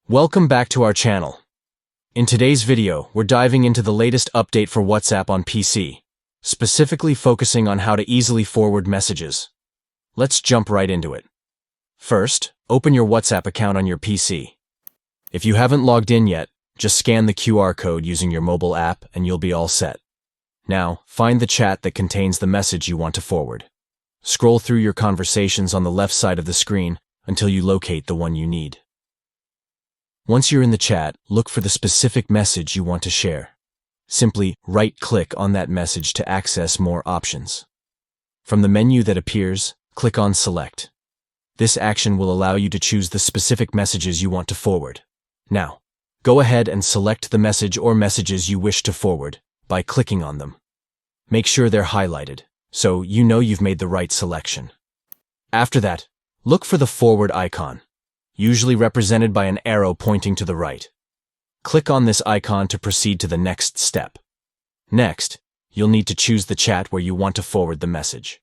Welcome back to our channel. In today's video, we're diving into the latest update for WhatsApp on PC, specifically focusing on how to easily forward messages. Let's jump right into it. First, open your WhatsApp account on your PC. If you haven't logged in yet, just scan the QR code using your mobile app and you'll be all set. Now, find the chat that contains the message you want to forward. Scroll through your conversations on the left side of the screen until you locate the one you need. Once you're in the chat, look for the specific message you want to share. Simply right-click on that message to access more options. From the menu that appears, click on Select. This action will allow you to choose the specific messages you want to forward. Now, go ahead and select the message or messages you wish to forward by clicking on them. Make sure they're highlighted, so you know you've made the right selection. After that, look for the forward icon, usually represented by an arrow pointing to the right. Click on this icon to proceed to the next step. Next, you'll need to choose the chat where you want to forward the message.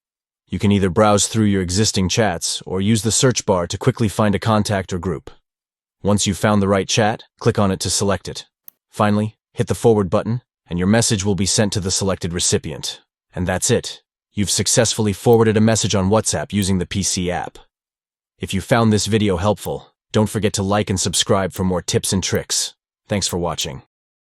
You can either browse through your existing chats or use the search bar to quickly find a contact or group. Once you've found the right chat, click on it to select it. Finally, hit the forward button, and your message will be sent to the selected recipient. And that's it. You've successfully forwarded a message on WhatsApp using the PC app. If you found this video helpful, don't forget to like and subscribe for more tips and tricks. Thanks for watching.